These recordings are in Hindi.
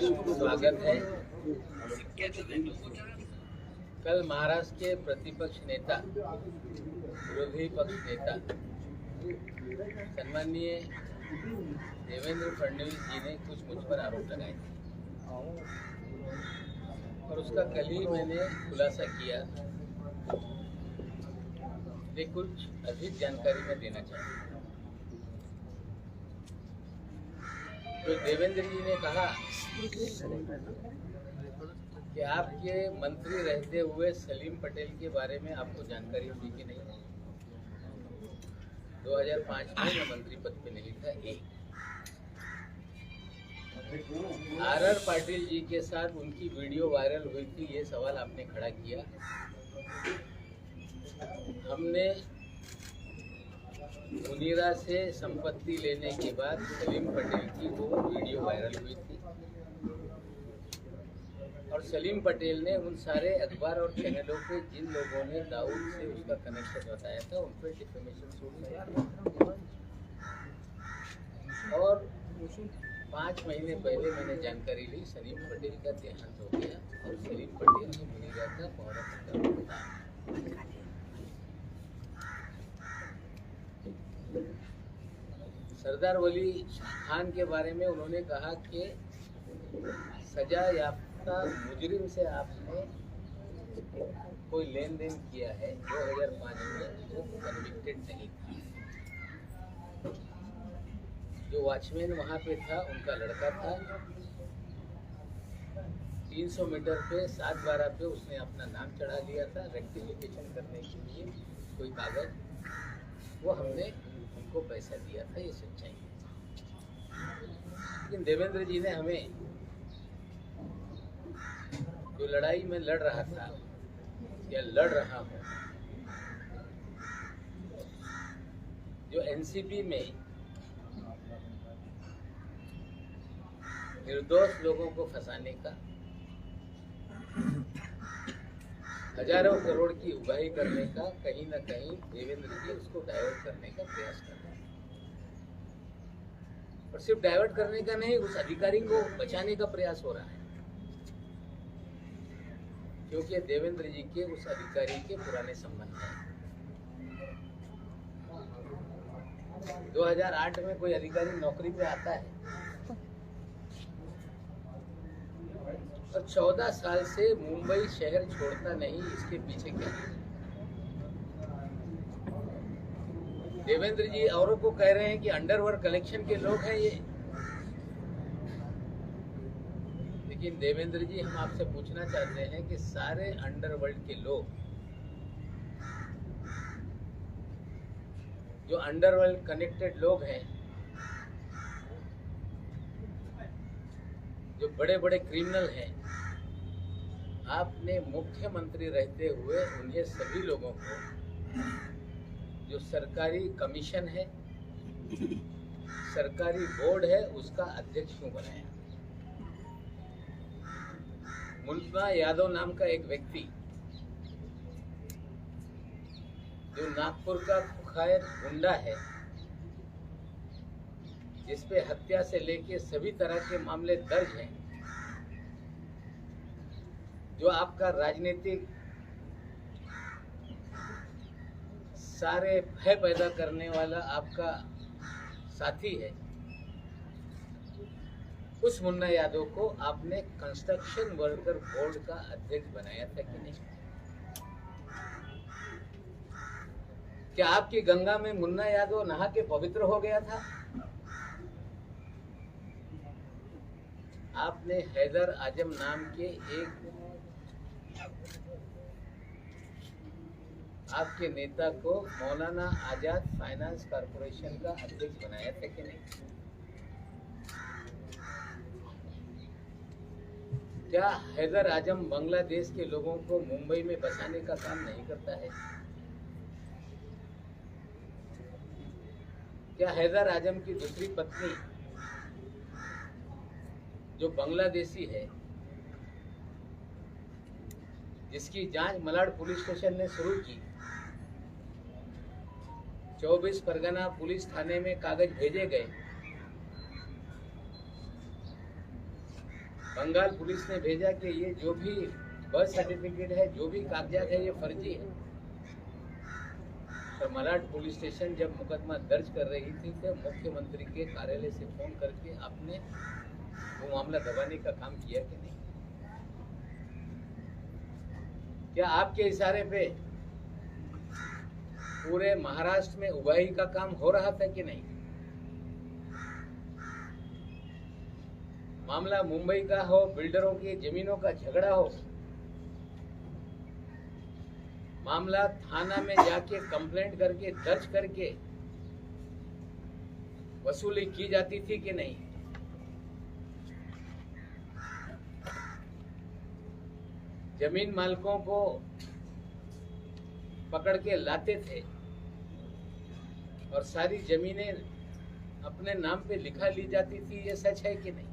स्वागत है। कल महाराष्ट्र के प्रतिपक्ष नेता, विरोधी पक्ष नेता सम्माननीय देवेंद्र फडणवीस जी ने कुछ मुझ पर आरोप लगाए थे और उसका कल ही मैंने खुलासा किया। ये कुछ अधिक जानकारी मैं देना चाहता हूँ। तो देवेंद्र जी ने कहा कि आपके मंत्री रहते हुए सलीम पटेल के बारे में आपको जानकारी थी कि नहीं। 2005 में मैं मंत्री पद पे नहीं था। आर पाटिल जी के साथ उनकी वीडियो वायरल हुई थी, ये सवाल आपने खड़ा किया। हमने मुनीरा से संपत्ति लेने के बाद सलीम पटेल की वो वीडियो वायरल हुई थी और सलीम पटेल ने उन सारे अखबार और चैनलों पे जिन लोगों ने दाऊद से उसका कनेक्शन बताया था उन पर डिफेमेशन सूट लगाया। और 5 महीने पहले मैंने जानकारी ली, सलीम पटेल का देहांत हो गया और सलीम पटेल ने मुनीरा का पहरा बताया। सरदार वली खान के बारे में उन्होंने कहा कि सजा याफ्ता मुजरिम से आपने कोई लेन देन किया है। 2005 में वो कन्विक्टेड नहीं था। जो वॉचमैन वहाँ पे था उनका लड़का था। 300 मीटर पे 7/12 पे उसने अपना नाम चढ़ा लिया था रेक्टिफिकेशन करने के लिए कोई कागज, वो हमने उनको पैसा दिया था। ये सच्चाई है। लेकिन देवेंद्र जी ने हमें जो लड़ाई में लड़ रहा था या लड़ रहा हूँ, जो एनसीपी में निर्दोष लोगों को फंसाने का, हजारों करोड़ की उगाही करने का, कहीं ना कहीं देवेंद्र जी उसको डाइवर्ट करने का प्रयास कर रहे हैं। और सिर्फ डाइवर्ट करने का नहीं, उस अधिकारी को बचाने का प्रयास हो रहा है, क्योंकि देवेंद्र जी के उस अधिकारी के पुराने संबंध हैं। 2008 में कोई अधिकारी नौकरी पे आता है और 14 साल से मुंबई शहर छोड़ता नहीं। इसके पीछे क्या है? देवेंद्र जी औरों को कह रहे हैं कि अंडरवर्ल्ड कलेक्शन के लोग हैं ये, लेकिन देवेंद्र जी हम आपसे पूछना चाहते हैं कि सारे अंडरवर्ल्ड के लोग, जो अंडरवर्ल्ड कनेक्टेड लोग हैं, जो बड़े बड़े क्रिमिनल हैं, आपने मुख्यमंत्री रहते हुए उन्हें सभी लोगों को जो सरकारी कमीशन है, सरकारी बोर्ड है, उसका अध्यक्ष क्यों बनाया? मुन्ना यादव नाम का एक व्यक्ति जो नागपुर का कुख्यात गुंडा है, जिसपे हत्या से लेके सभी तरह के मामले दर्ज हैं, जो आपका राजनीतिक सारे भय पैदा करने वाला आपका साथी है, उस मुन्ना यादव को आपने कंस्ट्रक्शन वर्कर बोर्ड का अध्यक्ष बनाया था कि नहीं? क्या आपकी गंगा में मुन्ना यादव नहा के पवित्र हो गया था? आपने हैदर आजम नाम के एक आपके नेता को मौलाना आजाद फाइनेंस कॉर्पोरेशन का अध्यक्ष बनाया था कि नहीं? क्या हैदर आजम बांग्लादेश के लोगों को मुंबई में बसाने का काम नहीं करता है? क्या हैदर आजम की दूसरी पत्नी जो बांग्लादेशी है, जिसकी जांच मलाड पुलिस स्टेशन ने शुरू की, 24 परगना पुलिस थाने में कागज भेजे गए, बंगाल पुलिस ने भेजा कि ये जो भी बर्थ सर्टिफिकेट है, जो भी कागजात है, ये फर्जी है। और मलाड पुलिस स्टेशन जब मुकदमा दर्ज कर रही थी तो मुख्यमंत्री के कार्यालय से फोन करके आपने वो मामला दबाने का काम किया कि नहीं? क्या आपके इशारे पे पूरे महाराष्ट्र में उगाही का काम हो रहा था कि नहीं? मामला मुंबई का हो, बिल्डरों की जमीनों का झगड़ा हो, मामला थाना में जाके कंप्लेंट करके दर्ज करके वसूली की जाती थी कि नहीं? जमीन मालिकों को पकड़ के लाते थे और सारी जमीनें अपने नाम पे लिखा ली जाती थी, ये सच है कि नहीं?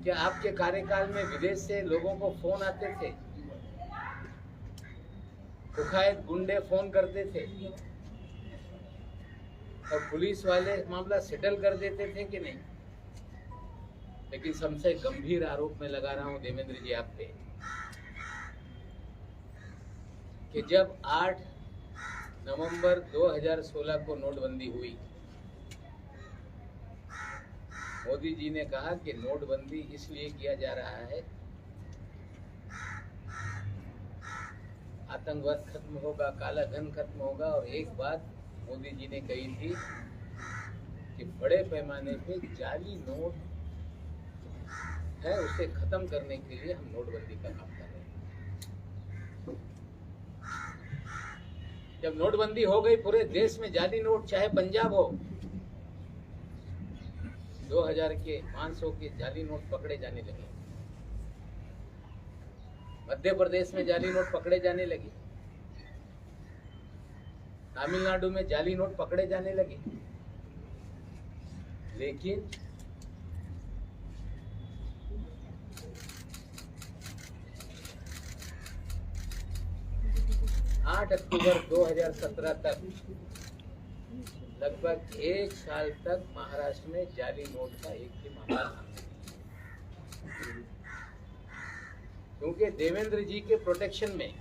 क्या आपके कार्यकाल में विदेश से लोगों को फोन आते थे, कुख्यात गुंडे फोन करते थे और पुलिस वाले मामला सेटल कर देते थे कि नहीं? लेकिन सबसे गंभीर आरोप मैं लगा रहा हूं देवेंद्र जी आप पे कि जब 8 नवंबर 2016 को नोटबंदी हुई, मोदी जी ने कहा कि नोटबंदी इसलिए किया जा रहा है, आतंकवाद खत्म होगा, काला धन खत्म होगा। और एक बात मोदी जी ने कही थी कि बड़े पैमाने पे जाली नोट है, उसे खत्म करने के लिए हम नोटबंदी का काम कर रहे हैं। जब नोटबंदी हो गई पूरे देश में जाली नोट, चाहे पंजाब हो, 2000 के 500 के जाली नोट पकड़े जाने लगे, मध्य प्रदेश में जाली नोट पकड़े जाने लगे, तमिलनाडु में जाली नोट पकड़े जाने लगे। लेकिन आठ अक्टूबर 2017 तक लगभग 1 साल तक महाराष्ट्र में जाली नोट का एक भी मामला नहीं, क्योंकि देवेंद्र जी के प्रोटेक्शन में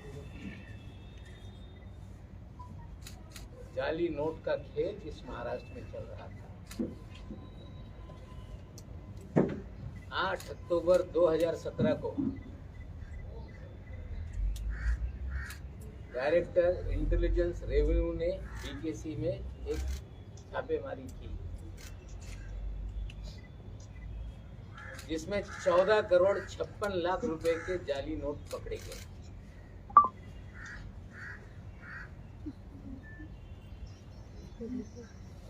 जाली नोट का खेल इस महाराष्ट्र में चल रहा था। 8 अक्टूबर 2017 को डायरेक्टर इंटेलिजेंस रेवेन्यू ने बीकेसी में एक छापेमारी की, जिसमें 14 करोड़ 56 लाख रुपए के जाली नोट पकड़े गए।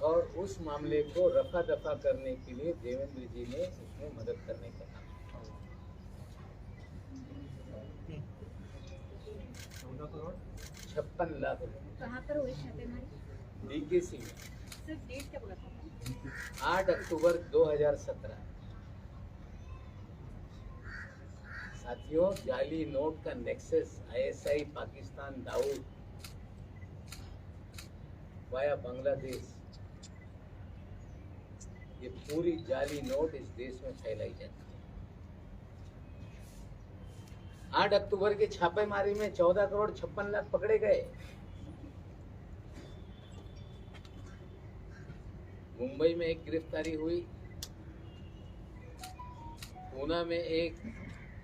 और उस मामले को रफा दफा करने के लिए देवेंद्र जी ने उसमें मदद करने का काम किया। 14 करोड़ 56 लाख रुपए कहाँ पर हुई छापेमारी? बीकेसी में। सिर्फ डेट क्या बोला था? 8 अक्टूबर 2017। साथियों, जाली नोट का nexus ISI Pakistan, Dawood via Bangladesh, ये पूरी जाली नोट इस देश में फैलाई जाती है। 8 अक्टूबर के छापेमारी में 14 करोड़ 56 लाख पकड़े गए। मुंबई में एक गिरफ्तारी हुई, पूना में एक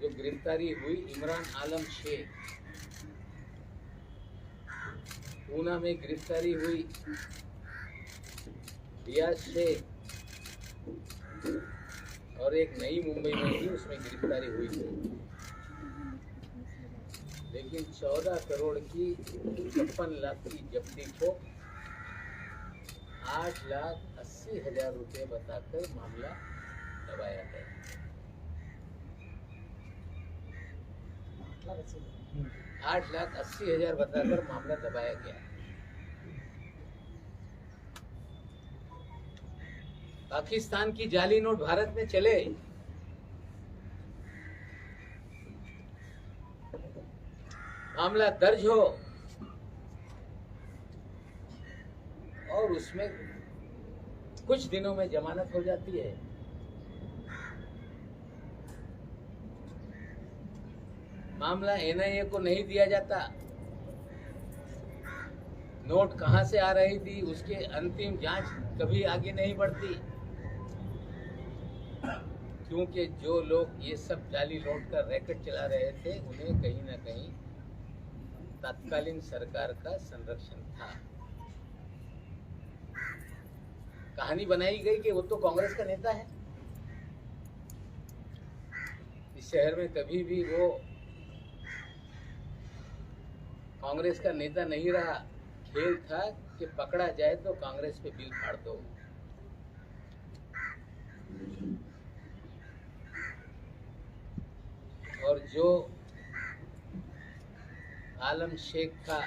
जो गिरफ्तारी हुई इमरान आलम शेख, पूना में गिरफ्तारी हुई रियाज शेख, और एक नई मुंबई में भी उसमें गिरफ्तारी हुई थी। लेकिन 14 करोड़ की 56 लाख की जब्ती को 8,80,000 रुपये बताकर मामला दबाया गया। 8,80,000 बताकर मामला दबाया गया। पाकिस्तान की जाली नोट भारत में चले, मामला दर्ज हो और उसमें कुछ दिनों में जमानत हो जाती है, मामला एनआईए को नहीं दिया जाता, नोट कहां से आ रही थी उसके अंतिम जांच कभी आगे नहीं बढ़ती, क्योंकि जो लोग ये सब जाली नोट का रैकेट चला रहे थे उन्हें कहीं ना कहीं तत्कालीन सरकार का संरक्षण था। कहानी बनाई गई कि वो तो कांग्रेस का नेता है। इस शहर में कभी भी वो कांग्रेस का नेता नहीं रहा। खेल था कि पकड़ा जाए तो कांग्रेस पे बिल फाड़ दो। और जो आलम शेख था,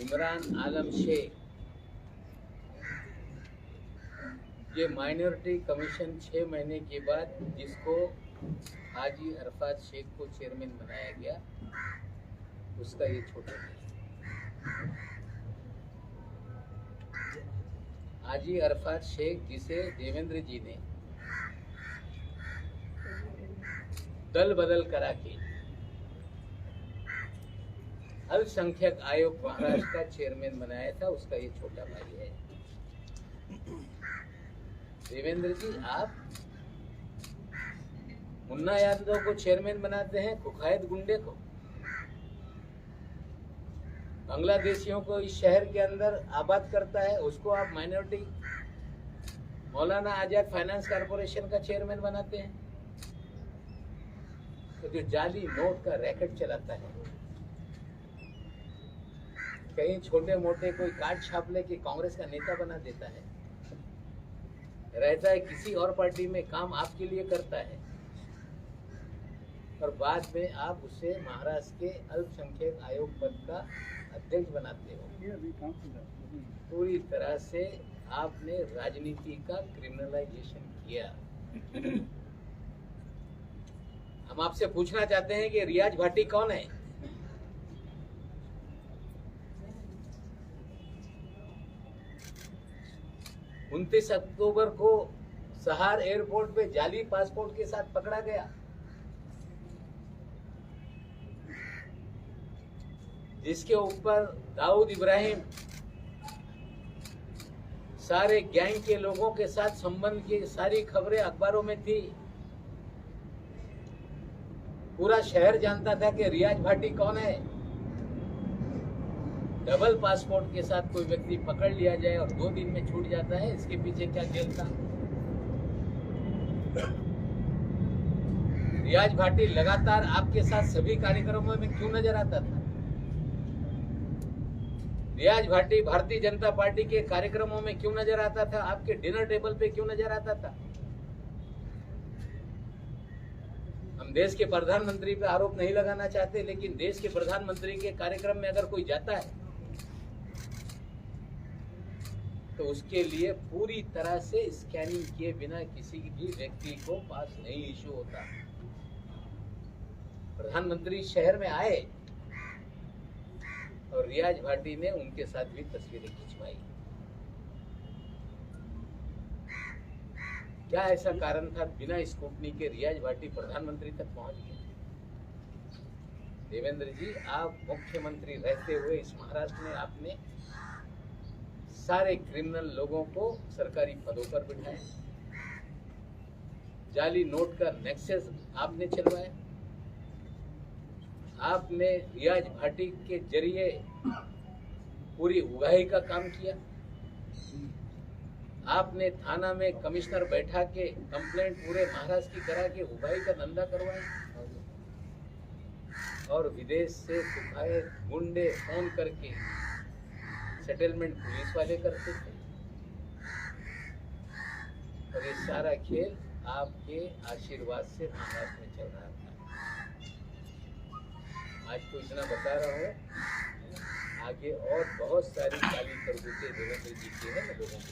इमरान आलम शेख, ये माइनॉरिटी कमीशन 6 महीने के बाद जिसको हाजी अरफात शेख को चेयरमैन बनाया गया, उसका ये छोटा भाई हाजी अरफात शेख, जिसे देवेंद्र जी ने दल बदल करा के अल्पसंख्यक आयोग महाराष्ट्र का चेयरमैन बनाया था, उसका ये छोटा भाई है। देवेंद्र जी, आप मुन्ना यादव को चेयरमैन बनाते हैं, कुख्यात गुंडे को, बांग्लादेशियों को इस शहर के अंदर आबाद करता है, उसको आप minority Maulana Azad finance corporation का चेयरमैन बनाते हैं। तो जो जाली नोट का रैकेट चलाता है, कहीं छोटे मोटे कोई कार्ड छाप लेके कांग्रेस का नेता बना देता है, रहता है किसी और पार्टी में, काम आपके लिए करता है, और बाद में आप उसे महाराष्ट्र के अल्पसंख्यक आयोग पद का अध्यक्ष बनाते हो। पूरी तरह से आपने राजनीति का क्रिमिनलाइजेशन किया। हम आपसे पूछना चाहते हैं कि रियाज भाटी कौन है? उनतीस अक्टूबर को सहार एयरपोर्ट पे जाली पासपोर्ट के साथ पकड़ा गया, जिसके ऊपर दाऊद इब्राहिम सारे गैंग के लोगों के साथ संबंध की सारी खबरें अखबारों में थी। पूरा शहर जानता था कि रियाज भाटी कौन है। डबल पासपोर्ट के साथ कोई व्यक्ति पकड़ लिया जाए और 2 दिन में छूट जाता है, इसके पीछे क्या खेल था? रियाज भाटी लगातार आपके साथ सभी कार्यक्रमों में क्यों नजर आता था? रियाज भाटी भारतीय जनता पार्टी के कार्यक्रमों में क्यों नजर आता था? आपके डिनर टेबल पे क्यों नजर आता था? हम देश के प्रधानमंत्री पे आरोप नहीं लगाना चाहते, लेकिन देश के प्रधानमंत्री के कार्यक्रम में अगर कोई जाता है तो उसके लिए पूरी तरह से स्कैनिंग किए बिना किसी भी व्यक्ति को पास नहीं इशू होता। प्रधानमंत्री शहर में आए और रियाज भाटी ने उनके साथ भी तस्वीरें खिंचवाई। क्या ऐसा कारण था बिना स्कूटनी के रियाज भाटी प्रधानमंत्री तक पहुंच गए? देवेंद्र जी, आप मुख्यमंत्री रहते हुए इस महाराष्ट्र में आपने सारे क्रिमिनल लोगों को सरकारी पदों पर बिठाया, जाली नोट का नेक्सस आपने चलवाया, आपने रियाज भाटी के जरिए पूरी उगाही का काम किया, आपने थाना में कमिश्नर बैठा के कंप्लेंट पूरे महाराष्ट्र की करा के उगाही का धंधा करवाया, और विदेश से कुख्यात गुंडे फोन करके सेटलमेंट पुलिस वाले करते थे। और ये सारा खेल आपके आशीर्वाद से महाराष्ट्र में चल रहा था। आज तो इतना बता रहा हूँ, आगे और बहुत सारी काली करतूतें देवेंद्र जी की है, मैं लोगों को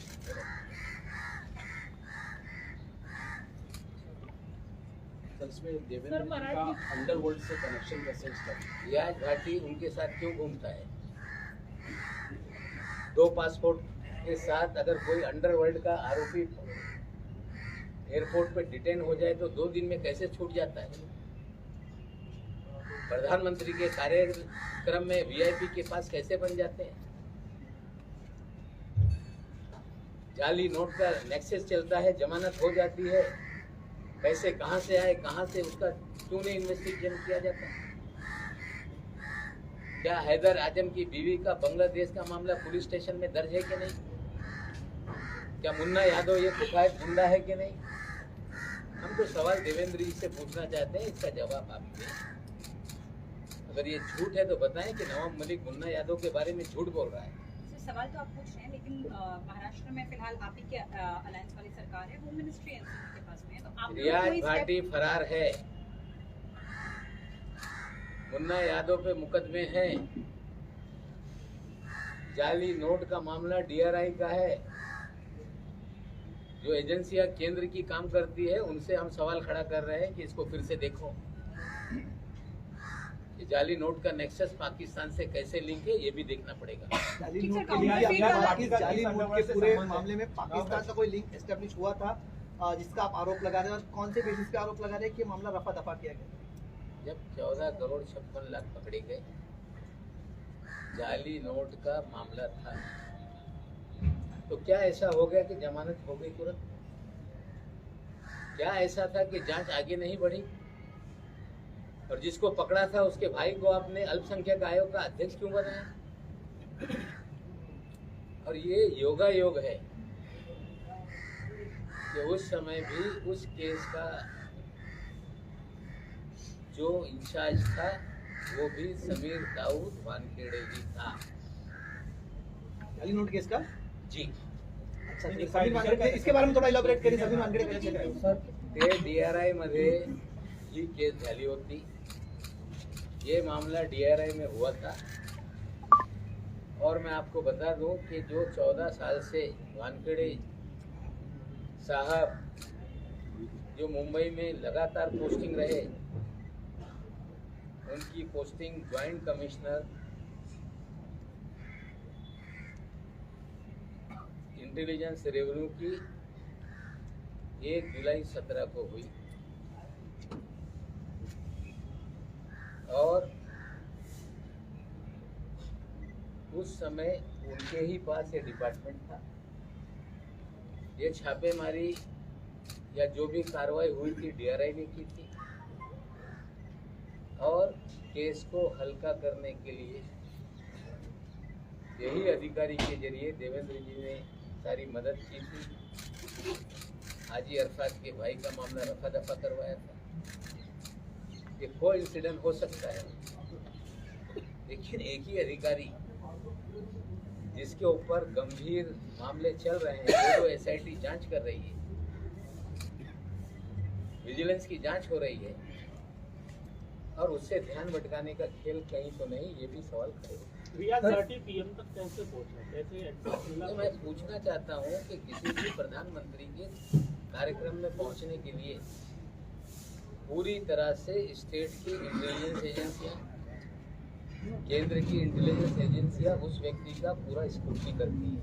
इसमें देवेंद्र जी का अंडरवर्ल्ड से कनेक्शन कैसे है? रियाज भाटी उनके साथ क्यों घूमता है? 2 पासपोर्ट के साथ अगर कोई अंडरवर्ल्ड का आरोपी एयरपोर्ट पे डिटेन हो जाए तो 2 दिन में कैसे छूट जाता है? प्रधानमंत्री के कार्यक्रम में वीआईपी के पास कैसे बन जाते हैं? जाली नोट का नेक्सस चलता है, जमानत हो जाती है, पैसे कहां से आए, कहां से, उसका क्यों नहीं इन्वेस्टिगेशन किया जाता? क्या हैदर आजम की बीवी का बांग्लादेश का मामला पुलिस स्टेशन में दर्ज है कि नहीं? क्या मुन्ना यादव ये कुख्यात गुंडा है कि नहीं? हम तो सवाल देवेंद्र जी से पूछना चाहते हैं, इसका जवाब आप दें। अगर ये झूठ है तो बताएं कि नवाब मलिक मुन्ना यादव के बारे में झूठ बोल रहा है। सवाल तो आप पूछ रहे हैं, लेकिन महाराष्ट्र में फिलहाल आप ही के अलायंस वाली सरकार है, होम मिनिस्ट्री एनसीपी के पास में है, तो आप रियाज भाटी फरार है, मुन्ना यादव पे मुकदमे हैं, जाली नोट का मामला डीआरआई का है। जो एजेंसियां केंद्र की काम करती है उनसे हम सवाल खड़ा कर रहे हैं कि इसको फिर से देखो, ये जाली नोट का नेक्सस पाकिस्तान से कैसे लिंक है ये भी देखना पड़ेगा। जाली नोट के पूरे मामले में पाकिस्तान का कोई लिंक एस्टेब्लिश हुआ था जिसका आप आरोप लगा रहे हैं, और कौन से बेसिस पे आरोप लगा रहे हैं कि मामला रफा दफा किया गया? जब 14 करोड़ 56 लाख पकड़े गए, जाली नोट का मामला था, तो क्या ऐसा हो गया कि जमानत हो गई तुरंत? क्या ऐसा था कि जांच आगे नहीं बढ़ी? और जिसको पकड़ा था उसके भाई को आपने अल्पसंख्यक आयोग का अध्यक्ष क्यों बनाया? और ये योगा योग है कि उस समय भी उस केस का जो इंचार्ज था वो भी समीर दाऊद वानखेड़े जी था। जाली नोट केस का जी। अच्छा, समीर वानखेड़े, इसके बारे में थोड़ा इलॅबोरेट करें। समीर वानखेड़े कसे सर? ते डीआरआई मध्ये ही केस झाली होती, ये मामला डीआरआई में हुआ था। और मैं आपको बता दूं कि जो 14 साल से वानखेड़े साहब जो मुंबई में लगातार पोस्टिंग रहे, उनकी posting joint commissioner intelligence revenue की 1 जुलाई 17 को हुई, और उस समय उनके ही पास ये डिपार्टमेंट था। ये छापेमारी या जो भी कार्रवाई हुई थी डीआरआई ने की थी, और केस को हल्का करने के लिए यही अधिकारी के जरिए देवेंद्र जी ने सारी मदद की थी। हाजी अरफात के भाई का मामला रफा दफा करवाया था। ये कोई इंसिडेंट हो सकता है, लेकिन एक ही अधिकारी जिसके ऊपर गंभीर मामले चल रहे हैं, जो एसआईटी जांच कर रही है, विजिलेंस की जांच हो रही है, और उससे ध्यान भटकाने का खेल कहीं तो नहीं, ये भी सवाल खड़े। रियाज भाटी पीएम तक कैसे पहुंचा, कैसे? तो मैं पूछना चाहता हूँ कि किसी भी प्रधानमंत्री के कार्यक्रम में पहुंचने के लिए पूरी तरह से स्टेट की इंटेलिजेंस एजेंसियां, केंद्र की इंटेलिजेंस एजेंसियां उस व्यक्ति का पूरा स्क्रूटनी करती है।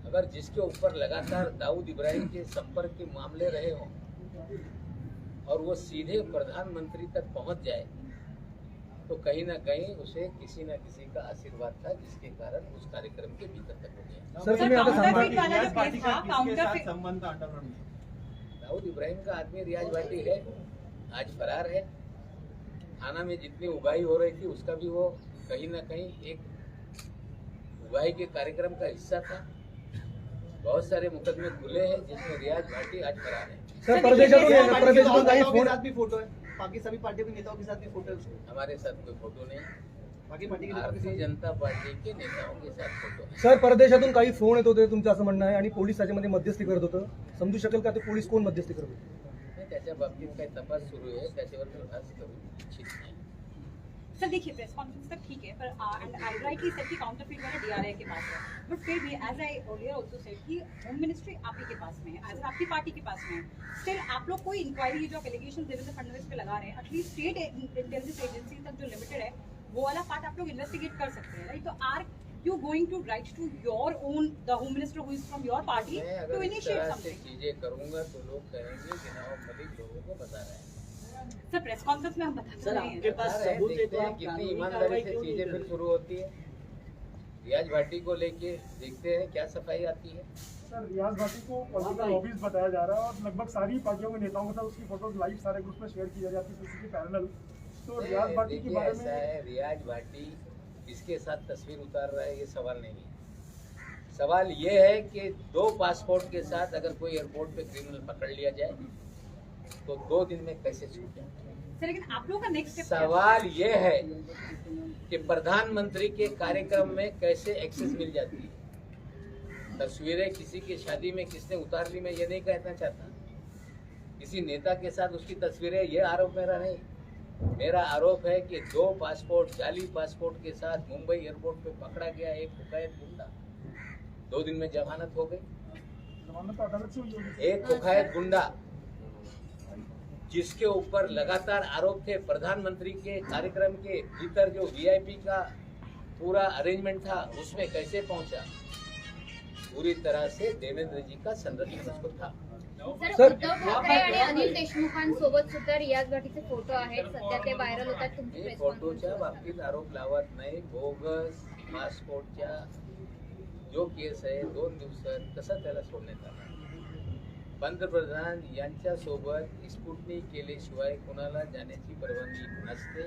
अगर जिसके ऊपर लगातार दाऊद इब्राहिम के संपर्क के मामले रहे हों और वो सीधे प्रधानमंत्री तक पहुंच जाए, तो कहीं ना कहीं उसे किसी न किसी का आशीर्वाद था, जिसके कारण उस कार्यक्रम के भीतर तक हो गया। दाऊद इब्राहिम का आदमी रियाज भाटी है, आज फरार है। थाना में जितनी उगाही हो रही थी उसका भी वो कहीं ना कहीं एक उगाही के कार्यक्रम का हिस्सा था। बहुत सारे मुकदमे खुले हैं जिसमें रियाज भाटी आज फरार है। सर, परदेशातून भी फोटो है, बाकी सभी पार्टियों के नेताओं के साथ भी फोटो है। हमारे साथ कोई फोटो नहीं, बाकी पार्टी के भारतीय जनता पार्टी के नेताओं के साथ फोटो है। सर, परदेशातून काही फोन येत होते तुमचं असं म्हणणं आहे, आणि पोलीस त्याच्यामध्ये मध्यस्थी करत होतं, समजू शकेल का ते पोलीस कोण मध्यस्थी करत होते? त्याच्या बाबतीत काही तपास सुरू आहे, त्याच्यावर मी खास करू इच्छित नाही। सर देखिए, प्रेस कॉन्फ्रेंस तक ठीक है, पर एंड आई राइटली सेड कि काउंटरफीट वाला डीआरआई के पास है, बट फिर भी as I earlier also said कि होम मिनिस्ट्री आप ही के पास में है, एज आपकी पार्टी के पास में है। स्टिल आप लोग कोई इंक्वायरी जो एलिगेशन देवेंद्र फडणवीस पे लगा रहे हैं, एटलीस्ट स्टेट इंटेलिजेंस एजेंसी तक जो लिमिटेड है वो वाला पार्ट आप लोग इन्वेस्टिगेट कर सकते हैं, राइट? तो are you going to write to your own the home minister who is from your party to initiate something? चीजें करूंगा तो लोग कहेंगे कि नवाब मलिक लोगों को बता रहे हैं। सर प्रेस कॉन्फ्रेंस में हम बताते सर, नहीं आपके हैं। पास बता रहे हैं, सबूत है देखते तो हैं आप कितनी कानूनी ईमानदारी कार्रवाई से क्यों नहीं चीजें कर फिर रहे? शुरू होती है। रियाज भाटी को लेके देखते हैं क्या सफाई आती है। सर रियाज भाटी को पॉलिटिकल लॉबीज बताया जा रहा है और लगभग सारी पार्टियों के नेताओं के साथ उसकी फोटोज लाइव सारे ग्रुप में शेयर की जा रही है सीसी पैरेलल। तो रियाज भाटी के देखिए बारे ऐसा में है, रियाज भाटी इसके साथ तस्वीर उतार रहा है, ये सवाल नहीं है। सवाल ये है कि 2 पासपोर्ट के साथ अगर कोई एयरपोर्ट पे क्रिमिनल पकड़ लिया जाए तो 2 दिन में कैसे छूट जाए। सर लेकिन आप लोगों का नेक्स्ट स्टेप सवाल ये है कि प्रधानमंत्री के कार्यक्रम में कैसे एक्सेस मिल जाती है। तस्वीरें किसी की शादी में किसने उतार ली, मैं ये नहीं कहना चाहता। किसी नेता के साथ उसकी तस्वीरें, ये आरोप मेरा नहीं। मेरा आरोप है कि 2 पासपोर्ट, जाली पासपोर्ट के साथ मुंबई एयरपोर्ट पे पकड़ा गया एक कुख्यात गुंडा, 2 दिन में जमानत हो गई। जमानत अदालत से हुई होगी। एक कुख्यात गुंडा जिसके ऊपर लगातार आरोप थे, प्रधानमंत्री के कार्यक्रम के भीतर जो वीआईपी का पूरा अरेंजमेंट था उसमें कैसे पहुंचा। पूरी तरह से देवेंद्र जी का संरक्षण उसको था। सर उद्धव ठाकरे आणि अनिल देशमुखांसोबत सुद्धा रियाज भाटीचे फोटो आहेत, सध्या ते व्हायरल होतात. तुमची मी प्रेस फोटोच्या बाबतीत आरोप लावत नाही. बोगस पासपोर्टच्या जो केस आहे 2 दिवसात कसा त्याला सोडण्यात आला. पंतप्रधान यांच्यासोबत स्पुटनिक केल्याशिवाय कुणाला जाण्याची परवानगी नसते.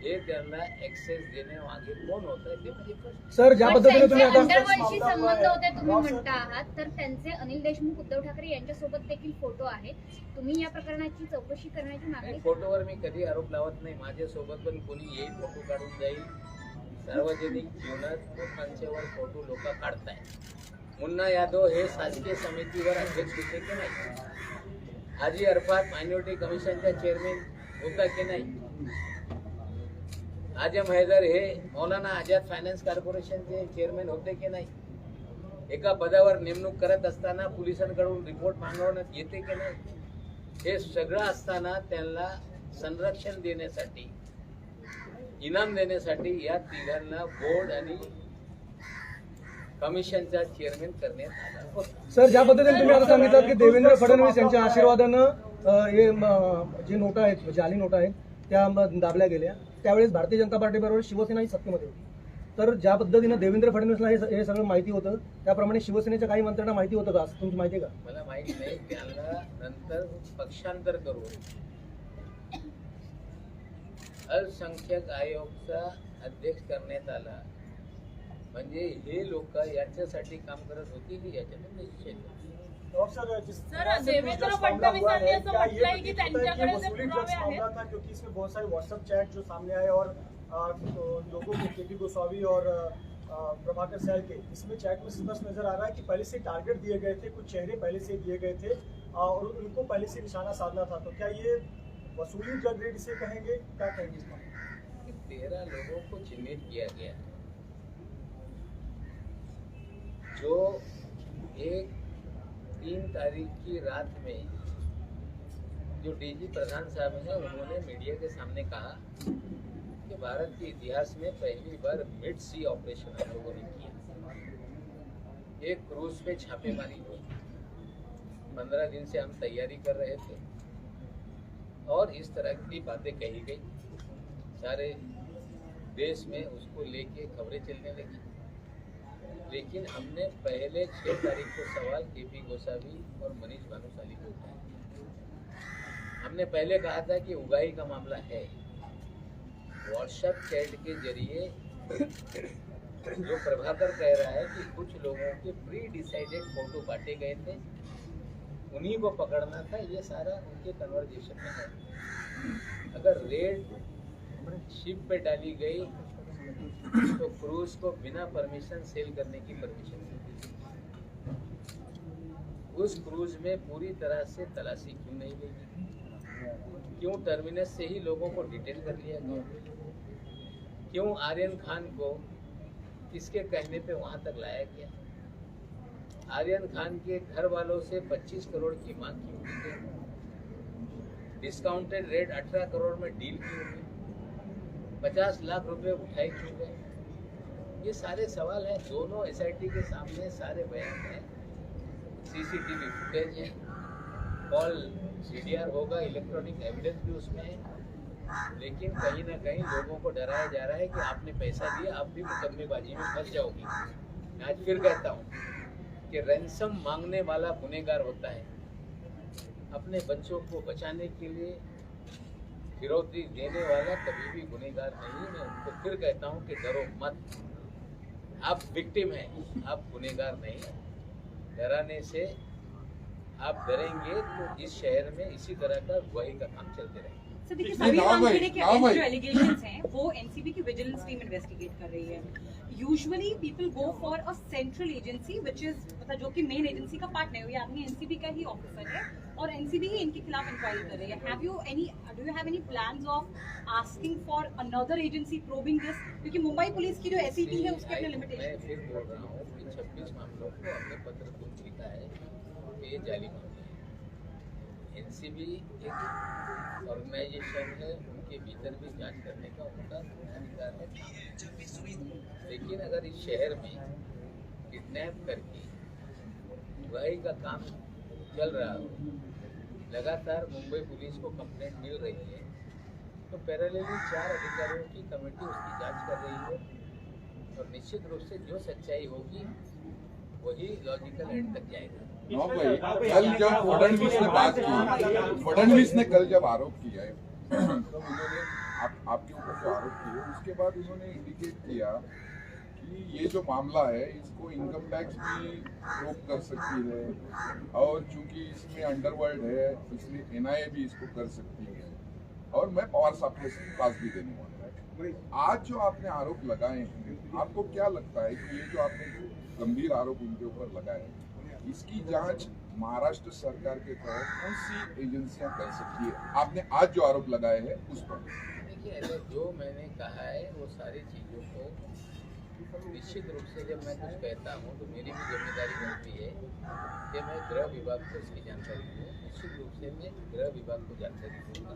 हे त्यांना ऍक्सेस देण्यामागे कोण होतं ते म्हणजे प्रश्न. सर ज्या पद्धतीने तुम्ही आता अंडरवर्ल्डशी संबंध होते तुम्ही म्हणता आहात, तर त्यांचे अनिल देशमुख उद्धव ठाकरे यांच्यासोबत देखील फोटो आहेत. तुम्ही या प्रकरणाची चौकशी करण्याची मागणी नाही, फोटोवर मी कधी आरोप लावत नाही. माझ्यासोबत पण कोणी येईल, फोटो काढून जाईल. सार्वजनिक जीवनात लोकांच्यावर फोटो लोक काढतायत. मुन्ना यादव हे शासकीय समितीवर अध्यक्ष होते की नाही. हाजी अरफात मायनॉरिटी कमिशनचा चेअरमॅन होता की नाही. आजम हैदर हे मौलाना आझाद फायनान्स कॉर्पोरेशनचे चेअरमॅन होते की नाही. एका पदावर नेमणूक करत असताना पोलिसांकडून रिपोर्ट मागवण्यात येते की नाही. हे सगळं असताना त्यांना संरक्षण देण्यासाठी, इनाम देण्यासाठी या तिघांना बोर्ड आणि कमिशनचा चेअरमॅन करण्यात आला होता. सर ज्या पद्धतीने तुम्ही आता सांगितलं की देवेंद्र फडणवीस यांच्या आशीर्वादानं हे जे नोटा आहेत, जाली नोटा आहेत त्या दाबल्या गेल्या, त्यावेळेस भारतीय जनता पार्टी बरोबर शिवसेना ही सत्तेमध्ये होती. तर ज्या पद्धतीनं देवेंद्र फडणवीसला हे सगळं माहिती होतं, त्याप्रमाणे शिवसेनेच्या काही मंत्र्यांना माहिती होतं का, असं तुमची माहिती आहे का? मला माहित नाही. त्यांना नंतर पक्षांतर करून अल्पसंख्याक आयोगचा अध्यक्ष करण्यात आला. म्हणजे हे लोक यांच्यासाठी काम करत होती की याच्यातून निश्चित. सर देवेंद्र फडणवीसांनी असं म्हटलंय की त्यांच्याकडे जे पुरावे आहेत, था क्योंकि इसमें बहुत सारे व्हाट्सएप चैट जो सामने आए और लोगों के केपी गोस्वामी और प्रभाकर सैल के, इसमें चैट में स्पष्ट नजर आ रहा है कि पहले से टारगेट दिए गए थे, कुछ चेहरे पहले से दिए गए थे और उनको पहले से निशाना साधना था. तो क्या ये वसूली ड्रग रेड इसे कहेंगे, क्या कहेंगे इस बारे में? 13 लोगों को चिन्हित किया गया है जो 3 तारीख की रात में जो डीजी प्रधान साहब हैं उन्होंने मीडिया के सामने कहा कि भारत के इतिहास में पहली बार मिड सी ऑपरेशन हम लोगों ने किया. एक क्रूज पे छापेमारी हुई. 15 दिन से हम तैयारी कर रहे थे और इस तरह की बातें कही गई. सारे देश में उसको लेके खबरें चलने लगी. लेकिन हमने पहले 6 तारीख को सवाल केपी गोस्वामी और मनीष भानुशाली को उठाया. हमने पहले कहा था कि उगाही का मामला है. व्हाट्सएप चैट के जरिए जो प्रभाकर कह रहा है कि कुछ लोगों के प्री डिसाइडेड फोटो बांटे गए थे, उन्हीं को पकड़ना था, ये सारा उनके कन्वर्जेशन में है. अगर रेड शिप पे डाली गई तो क्रूज को बिना परमिशन सेल करने की परमिशन मिलती. उस क्रूज में पूरी तरह से तलाशी क्यों नहीं ली गई? क्यों टर्मिनस से ही लोगों को डिटेन कर लिया गया? क्यों आर्यन खान को किसके कहने पे वहां तक लाया गया? आर्यन खान के घर वालों से 25 करोड़ की मांग क्यों की गई? डिस्काउंटेड रेट 18 करोड़ में डील क्यों हुई? 50 लाख रुपए उठाए क्यों गए? ये सारे सवाल हैं. दोनों एसआईटी के सामने सारे बयान हैं, सीसीटीवी फुटेज है, कॉल CDR होगा, इलेक्ट्रॉनिक एविडेंस भी उसमें है, लेकिन कहीं ना कहीं लोगों को डराया जा रहा है कि आपने पैसा दिया, आप भी मुकदमेबाजी में फंस जाओगी। मैं आज फिर कहता हूँ कि रैंसम मांगने वाला गुनहगार होता है, अपने बच्चों को बचाने के लिए फिरौती देने वाला कभी भी गुनहगार नहीं। मैं उनको फिर कहता हूँ कि डरो मत, आप विक्टिम हैं, आप गुनहगार नहीं। डराने से आप डरेंगे तो इस शहर में इसी तरह का गुआही का काम चलते रहेगा। सर देखिए, सभी वानखेड़े के अगेंस्ट जो एलिगेशंस हैं वो एनसीबी की विजिलेंस टीम इन्वेस्टिगेट कर रही है। Usually people go for a central agency which is मतलब जो कि मेन एजेंसी का पार्ट नहीं है, ये आदमी एनसीबी का ही ऑफिसर है और एनसीबी ही इनके खिलाफ इंक्वायरी कर रही है। Do you have any plans of asking for another agency probing this, क्योंकि मुंबई पुलिस की जो एसईटी है उसके अपने लिमिटेशन। मैं फिर बोल रहा हूँ कि 26 मामलों को हमने पत्र को लिखा है कि ये जाली मामले हैं। एनसीबी एक ऑर्गेनाइजेशन है, उनके भीतर भी जांच करने का उनका अधिकार है। लेकिन अगर इस शहर में किडनैप करके गुआही का काम चल रहा हो, लगातार मुंबई पुलिस को कंप्लेंट मिल रही है, तो पैरेलली 4 अधिकारियों की कमेटी उसकी जांच कर रही है और निश्चित रूप से जो सच्चाई होगी वही लॉजिकल एंड तक जाएगा। कल जब फडणवीस ने बात की, फडणवीस ने कल जब आरोप किया है तो उन्होंने आपके ऊपर जो आरोप किए उसके बाद उन्होंने इंडिकेट किया कि ये जो मामला है इसको इनकम टैक्स भी रोक कर सकती है और चूंकि इसमें अंडरवर्ल्ड है इसलिए NIA भी इसको कर सकती है और मैं पावर साहब से पास भी देने वाला है। आज जो आपने आरोप लगाए हैं, आपको क्या लगता है कि ये जो आपने गंभीर आरोप उनके ऊपर लगाए इसकी जांच महाराष्ट्र सरकार के तहत कौन सी एजेंसियां कर सकती है? आपने आज जो आरोप लगाए हैं उस पर देखिए, जो मैंने कहा है वो सारी चीज़ों को निश्चित रूप से जब मैं कुछ कहता हूँ तो मेरी भी जिम्मेदारी बनती है कि मैं गृह विभाग को इसकी जानकारी दूँ। निश्चित रूप से मैं गृह विभाग को जानकारी दूँगा।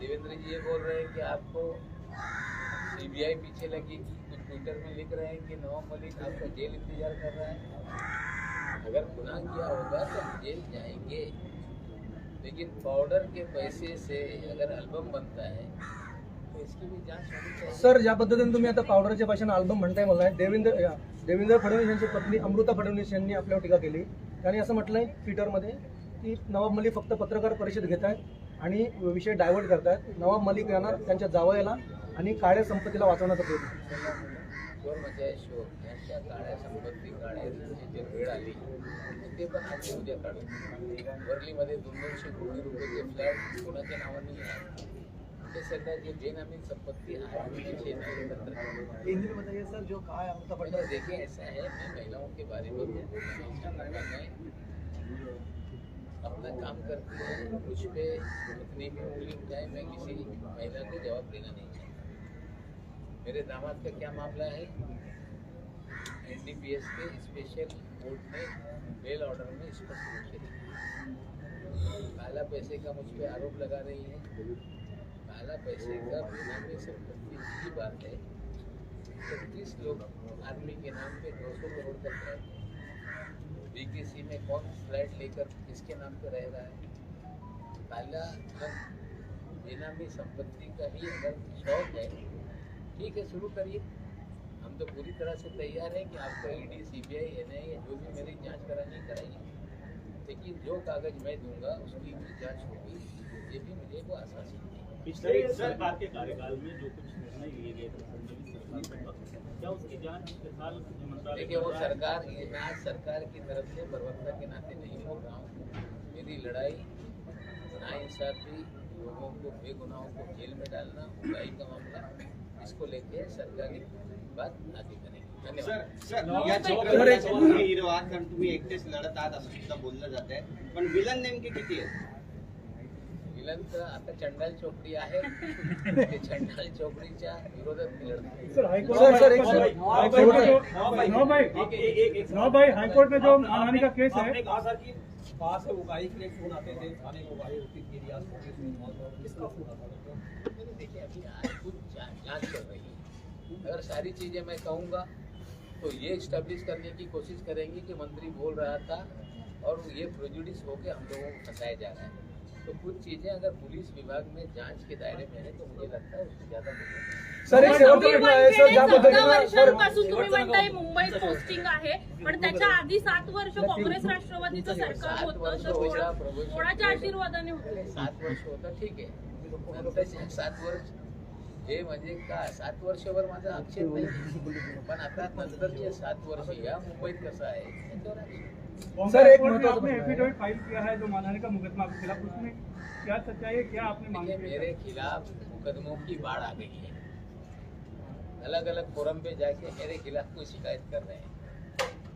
देवेंद्र जी ये बोल रहे हैं कि आपको CBI पीछे लगेगी, कुछ ट्विटर में लिख रहे हैं कि नवाब मलिक आपका जेल इंतजार कर रहा है। अगर गुनाह किया होगा तो हम जेल जाएंगे, लेकिन पाउडर के पैसे से अगर एल्बम बनता है तो इसकी भी जांच होनी चाहिए। सर, ज्या पद्धतीने तुम्ही आता पावडरच्या भाषेने अल्बम म्हणताय मला, देवेंद्र फडणवीस यांची पत्नी अमृता फडणवीस यांनी आपल्यावर टीका केली। त्यांनी असं म्हटलंय ट्विटरमध्ये की नवाब मलिक फक्त पत्रकार परिषद घेत आहेत आणि विषय डायव्हर्ट करतायत। नवाब मलिक यांना त्यांच्या जावयाला आणि काळ्या संपत्तीला वाचवण्याचा प्रयत्न। शोर मचाय शोर, यांच्या काळ्या संपत्ती काढायची जी वेळ आली ते पण आम्ही उद्या काढू। वर्लीमध्ये 200 कोटी रुपयाचे फ्लॅट कोणाच्या नावाने आहे ते सध्या जे बेनामी संपत्ति है हिंदी में बताइए सर, जो कहा है अमृता फडणवीस। देखिए ऐसा है, मैं महिलाओं के बारे में अपना काम करती है, मुझ पे उतनी भी उंगली उठाए मैं किसी महिला को जवाब देना नहीं चाहता। मेरे दामाद का क्या मामला है, NDPS के स्पेशल कोर्ट ने बेल ऑर्डर में स्पष्ट रूप से काला पैसे का मुझ पे आरोप लगा रही है। काला पैसे का बेनामी संपत्ति की बात है। 36 लोग आदमी के नाम पे 200 करोड़ का फ्लैट है। BKC में कौन फ्लैट लेकर किसके नाम पे रह रहा है? काला बेनामी संपत्ति का ही अगर शौक है, ठीक है, शुरू करिए। हम तो पूरी तरह से तैयार हैं कि आपको ED, CBI, NIA जो भी मेरी जांच करानी कराइए, लेकिन जो कागज मैं दूंगा उसकी भी जांच होगी, ये भी मुझे को आश्वासन है। पिछले सरकार के कार्यकाल में जो कुछ निर्णय लिए गए थे, क्या उसकी जांच देखिए वो सरकार, मैं आज सरकार की तरफ से प्रवक्ता के नाते नहीं बोल रहा हूँ। मेरी लड़ाई नाइंसाफी, लोगों को बेगुनाहों को जेल में डालना, बुराई का मामला, इसको लेके सरकारी बात आगे करेंगे। धन्यवाद। या चित्रपटाचे हिरो आज तुम्ही एकटेच लढत आहात असं सुद्धा बोललं जात आहे, पण विलन नेमके किती आहेत? विलन तर आता चंडाल चौकडी आहे, ते चंडाल चौकडीच्या विरोधात मी लढतो। सर हाईकोर्ट में जो मानहानि का केस है, कहा सर कि पास है उगाही के लिए फोन आते थे, थाने को उगाही होती थी, किसका फोन आता था? देखिए अभी आज कुछ जांच चल रही है। अगर सारी चीजें मैं कहूँगा तो ये इस्टेब्लिश करने की कोशिश करेंगे कि मंत्री बोल रहा था और ये प्रेजुडिस होकर हम लोगों को फंसाया जा रहा है। तो कुछ चीजें अगर पुलिस विभाग में जांच के दायरे में है तो मुझे लगता है उससे ज्यादा मुद्दा सर एक शेवटचा प्रश्न आहे सर, ज्या पद्धतीनं सर वर्षांपासून तुम्ही म्हणताय मुंबईत पोस्टिंग आहे पण त्याच्या आधी 7 वर्ष काँग्रेस राष्ट्रवादीचं सरकार होतं तर कोणाच्या आशीर्वादाने होतं? 7 वर्ष होतं ठीक आहे, नंतरचे 7 वर्ष हे म्हणजे का 7 वर्षभर माझा आक्षेप नाही, पण आता नंतरचे 7 वर्ष या मुंबईत कसं आहे त्याच्यावर आक्षेप. सर एक महत्वाचा प्रश्न है। एफिडेविट फाइल किया है जो मानहानि का मुकदमा आपके खिलाफ, उसमें क्या सच्चाई है, क्या आपने मांग देखिए, मेरे खिलाफ मुकदमों की बाढ़ आ गई है। अलग अलग फोरम पे जाके मेरे खिलाफ कोई शिकायत कर रहे हैं।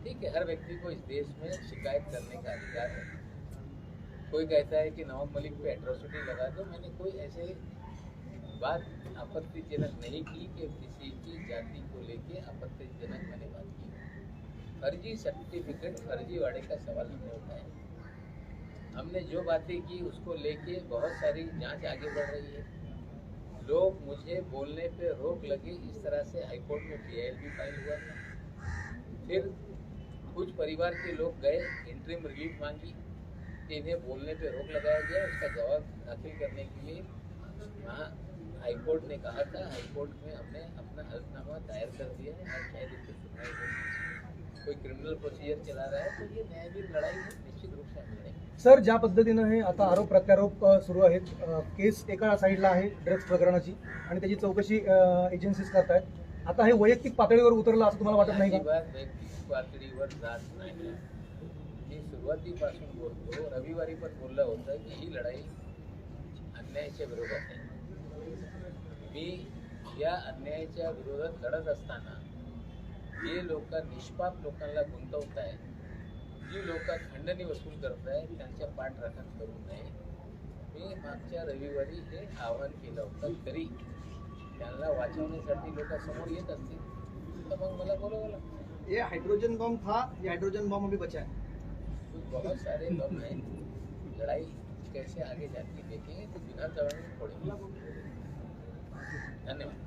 ठीक है, हर व्यक्ति को इस देश में शिकायत करने का अधिकार है। कोई कहता है कि नवाब मलिक पे एट्रोसिटी लगा दो, मैंने कोई ऐसे बात आपत्तिजनक नहीं की कि किसी की जाति को लेके आपत्तिजनक मैंने बात की। फर्जी सर्टिफिकेट फर्जीवाड़े का सवाल हमने उठाया। हमने जो बातें की उसको लेके बहुत सारी जांच आगे बढ़ रही है। लोग मुझे बोलने पे रोक लगे, इस तरह से हाईकोर्ट में PIL भी फाइल हुआ था। फिर कुछ परिवार के लोग गए, इंटरिम रिलीफ मांगी, इन्हें बोलने पे रोक लगाया गया। उसका जवाब दाखिल करने के लिए वहाँ हाईकोर्ट ने कहा था, हाईकोर्ट में हमने अपना हल्फनामा दायर कर दिया है और 6 दिन की सुनवाई होगी। कोई क्रिमिनल प्रोसिजर चला रहा है तो ये न्यायालयीन लढाई है, निश्चित रूप से हम लढेंगे। सर ज्या पद्धतीनं हे आता आरोप प्रत्यारोप सुरू आहेत, केस एका साईडला आहे ड्रग्ज प्रकरणाची आणि त्याची चौकशी एजन्सीज करतायत, आता हे वैयक्तिक पातळीवर उतरलं असं तुम्हाला वाटत नाही का? अजिबात वैयक्तिक पातळीवर जात नाही। मी सुरुवातीपासून बोलतो, रविवारी पण बोललं होतं की ही लढाई अन्यायाच्या विरोधात आहे। मी या अन्यायाच्या विरोधात लढत असताना जे लोक निष्पाप लोकांना गुंतवताय, जी लोक खंडणी वसूल करताय, त्यांच्या पाठराखण करू नये। मी मागच्या रविवारी हे आवाहन केलं होतं, तरी त्यांना वाचवण्यासाठी लोक समोर येत असतील तर मग मला बोलावं लागतं। ये हाइड्रोजन बम था, ये हाइड्रोजन बम अभी बचा है। बहुत सारे बम हैं, लड़ाई कैसे आगे जाती देखेंगे तो बिना दवाई फोड़ेंगे। धन्यवाद।